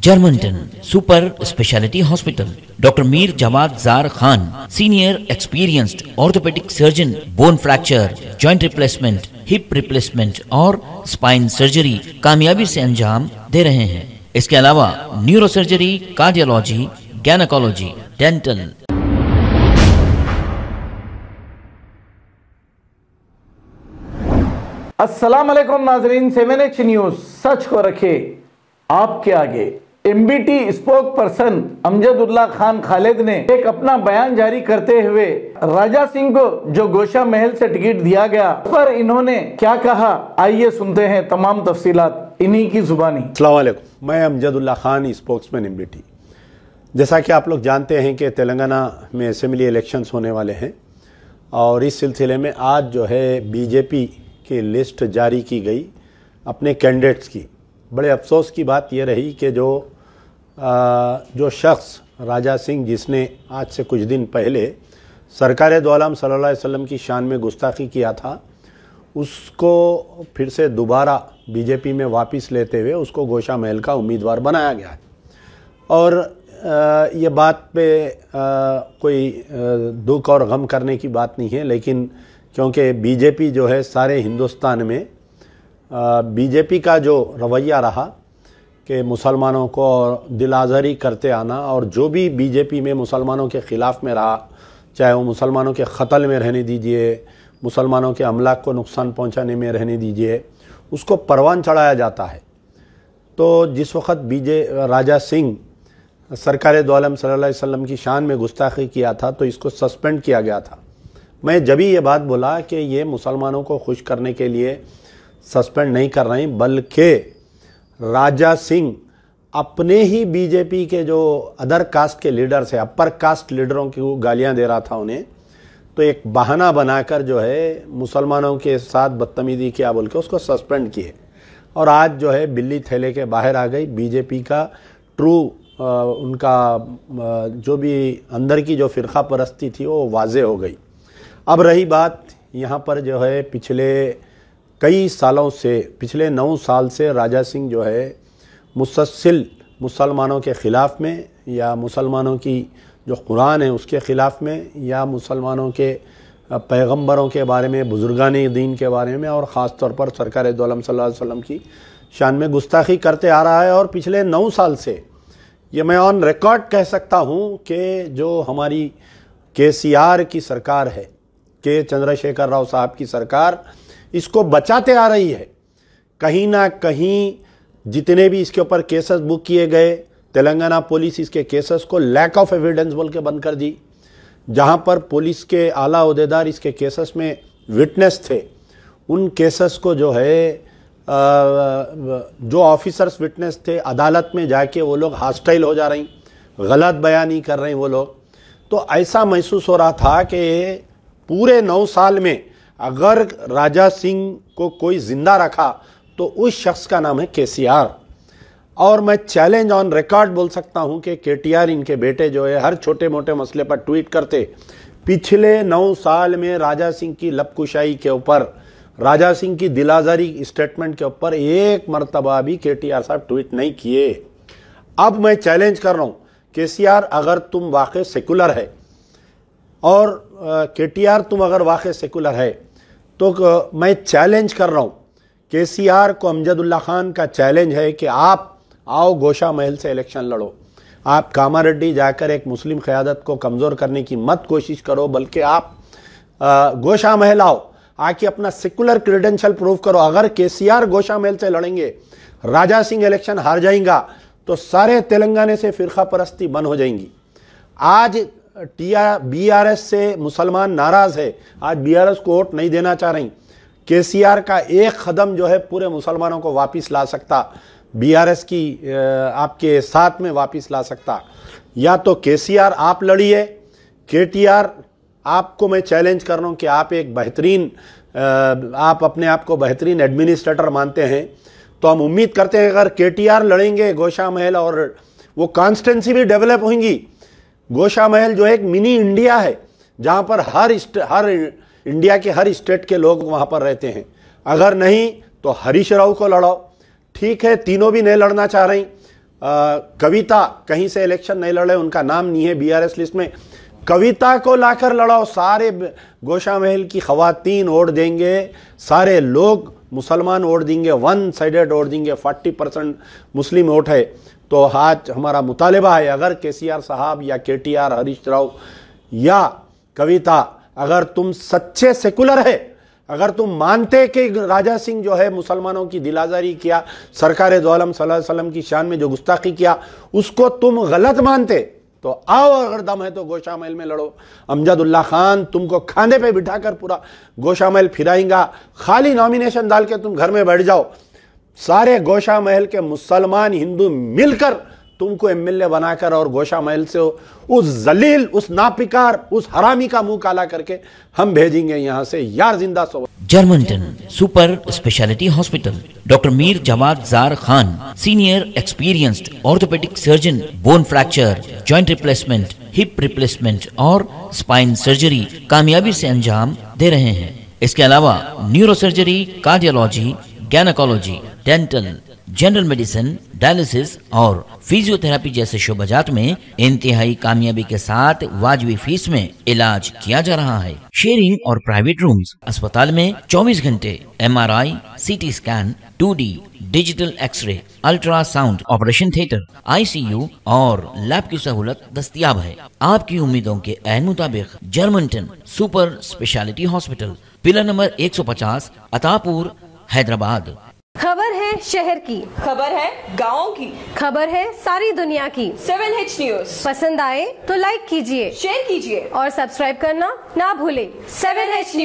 Germanton super speciality hospital, doctor Mir Jawad Jar Khan, senior experienced orthopaedic surgeon, bone fracture, joint replacement, hip replacement और spine surgery कामयाबी से अंजाम दे रहे हैं। इसके अलावा neuro surgery, cardiology, gynaecology, dental. अस्सलाम वालेकुम नाजरीन, 7H न्यूज सच को रखे आपके आगे। MBT spoke person Amjadullah Khan Khalid ने एक अपना बयान जारी करते हुए राजा सिंह को जो गोशा महल से टिकट दिया गया पर इन्होंने क्या कहा, आइए सुनते हैं तमाम तफसीलात इन्हीं की जुबानी। अस्सलाम वालेकुम, मैं अमजदुल्ला खान, स्पोक्समैन एमबीटी। जैसा कि आप लोग जानते हैं कि तेलंगाना में असेंबली इलेक्शंस होने वाले हैं और इस सिलसिले में आज जो है बीजेपी की लिस्ट जारी की गई अपने कैंडिडेट्स की। बड़े अफसोस की बात यह रही कि जो शख्स राजा सिंह, जिसने आज से कुछ दिन पहले सरकार दो आलम सल्लल्लाहु अलैहि वसल्लम की शान में गुस्ताखी किया था, उसको फिर से दोबारा बीजेपी में वापस लेते हुए उसको गोशा महल का उम्मीदवार बनाया गया है। और ये बात पे कोई दुख और गम करने की बात नहीं है, लेकिन क्योंकि बीजेपी जो है सारे हिंदुस्तान में बीजेपी का जो रवैया रहा कि मुसलमानों को दिल आज़री करते आना, और जो भी बीजेपी में मुसलमानों के ख़िलाफ़ में रहा, चाहे वो मुसलमानों के क़त्ल में रहने दीजिए, मुसलमानों के अमलाक को नुकसान पहुंचाने में रहने दीजिए, उसको परवान चढ़ाया जाता है। तो जिस वक्त राजा सिंह सरकार दो आलम सल्लल्लाहु अलैहि वसल्लम की शान में गुस्ताखी किया था तो इसको सस्पेंड किया गया था। मैं जब ही ये बात बोला कि ये मुसलमानों को खुश करने के लिए सस्पेंड नहीं कर रहे हैं, बल्कि राजा सिंह अपने ही बीजेपी के जो अदर कास्ट के लीडर्स है, अपर कास्ट लीडरों की गालियां दे रहा था उन्हें, तो एक बहाना बनाकर जो है मुसलमानों के साथ बदतमीजी किया बोल के उसको सस्पेंड किए। और आज जो है बिल्ली थैले के बाहर आ गई। बीजेपी का ट्रू उनका जो भी अंदर की जो फ़िरका परस्ती थी वो वाजे हो गई। अब रही बात यहाँ पर जो है पिछले कई सालों से, पिछले 9 साल से राजा सिंह जो है मुसलसल मुसलमानों के ख़िलाफ़ में, या मुसलमानों की जो कुरान है उसके ख़िलाफ़ में, या मुसलमानों के पैगंबरों के बारे में, बुजुर्गान दीन के बारे में, और ख़ास तौर पर सरकार दो आलम सल्लल्लाहु अलैहि वसल्लम की शान में गुस्ताखी करते आ रहा है। और पिछले 9 साल से ये मैं ऑन रिकॉर्ड कह सकता हूँ कि जो हमारी KCR की सरकार है, के चंद्रशेखर राव साहब की सरकार, इसको बचाते आ रही है। कहीं ना कहीं जितने भी इसके ऊपर केसेस बुक किए गए, तेलंगाना पुलिस इसके केसेस को लैक ऑफ एविडेंस बोल के बंद कर दी। जहां पर पुलिस के आला ओहदेदार इसके केसेस में विटनेस थे, उन केसेस को जो है जो ऑफिसर्स विटनेस थे, अदालत में जाके वो लोग हॉस्टाइल हो जा रही, गलत बयानी कर रहे हैं वो लोग। तो ऐसा महसूस हो रहा था कि पूरे 9 साल में अगर राजा सिंह को कोई जिंदा रखा तो उस शख्स का नाम है KCR। और मैं चैलेंज ऑन रिकॉर्ड बोल सकता हूं कि KTR, इनके बेटे जो है, हर छोटे मोटे मसले पर ट्वीट करते। पिछले 9 साल में राजा सिंह की लबकुशाई के ऊपर, राजा सिंह की दिलाजारी स्टेटमेंट के ऊपर एक मरतबा भी KTR साहब ट्वीट नहीं किए। अब मैं चैलेंज कर रहा हूं, KCR अगर तुम वाकई सेकुलर है और KTR तुम अगर वाकई सेकुलर है तो मैं चैलेंज कर रहा हूं KCR को, अमजदुल्ला खान का चैलेंज है कि आप आओ गोशा महल से इलेक्शन लड़ो। आप कामारेड्डी जाकर एक मुस्लिम क़यादत को कमज़ोर करने की मत कोशिश करो, बल्कि आप गोशा महल आओ, आके अपना सेकुलर क्रेडेंशियल प्रूव करो। अगर KCR गोशा महल से लड़ेंगे, राजा सिंह इलेक्शन हार जाएगा तो सारे तेलंगाना से फ़िरका परस्ती बंद हो जाएंगी। आज BRS से मुसलमान नाराज़ है, आज BRS को वोट नहीं देना चाह रही। KCR का एक कदम जो है पूरे मुसलमानों को वापस ला सकता, BRS की आपके साथ में वापस ला सकता। या तो KCR आप लड़िए, KTR आपको मैं चैलेंज कर रहा हूँ कि आप एक बेहतरीन, आप अपने आप को बेहतरीन एडमिनिस्ट्रेटर मानते हैं, तो हम उम्मीद करते हैं अगर KTR लड़ेंगे गोशा महल और वो कॉन्स्टिट्यूंसी भी डेवलप होंगी। गोशा महल जो एक मिनी इंडिया है, जहां पर हर इंडिया के हर स्टेट के लोग वहां पर रहते हैं। अगर नहीं तो हरीश राव को लड़ाओ। ठीक है, तीनों भी नहीं लड़ना चाह रही, कविता कहीं से इलेक्शन नहीं लड़े, उनका नाम नहीं है बीआरएस लिस्ट में, कविता को लाकर लड़ाओ, सारे गोशा महल की खवातीन वोट देंगे, सारे लोग मुसलमान वोट देंगे, वन साइडेड वोट देंगे, 40% मुस्लिम वोट है। तो आज हमारा मुतालिबा है, अगर केसीआर साहब या केटीआर, हरीश राव या कविता, अगर तुम सच्चे सेकुलर है, अगर तुम मानते कि राजा सिंह जो है मुसलमानों की दिलाजारी किया, सरकार दो आलम सल्लल्लाहु अलैहि वसल्लम की शान में जो गुस्ताखी किया उसको तुम गलत मानते, तो आओ, अगर दम है तो गोशा महल में लड़ो। अमजदुल्ला खान तुमको खाने पे बिठाकर पूरा गोशा महल फिराएंगा, खाली नॉमिनेशन डाल के तुम घर में बैठ जाओ, सारे गोशा महल के मुसलमान हिंदू मिलकर तुमको एमएलए बनाकर और गोशा महल से उस जलील, उस नापिकार, उस हरामी का मुंह काला करके हम भेजेंगे यहां से, यार जिंदा सो। जर्मनटन super speciality hospital, doctor Mir Jamat Jar Khan, senior experienced orthopaedic surgeon, bone fracture, joint replacement, hip replacement और स्पाइन सर्जरी कामयाबी से अंजाम दे रहे हैं। इसके अलावा neurosurgery, cardiology, gynaecology, dental, general medicine, dialysis और फिजियोथेरेपी जैसे शोबाजात में इंतहाई कामयाबी के साथ वाजिबी फीस में इलाज किया जा रहा है। शेयरिंग और प्राइवेट रूम्स, अस्पताल में 24 घंटे MRI, CT scan, 2D digital x ray, ultrasound, operation theatre, ICU और लैब की सहूलत दस्तयाब है। आपकी उम्मीदों के ऐन मुताबिक Germanton super speciality hospital, pillar number 150, Attapur, Hyderabad. खबर है शहर की, खबर है गाँव की, खबर है सारी दुनिया की। 7H न्यूज पसंद आए तो लाइक कीजिए, शेयर कीजिए और सब्सक्राइब करना ना भूलें। 7H news.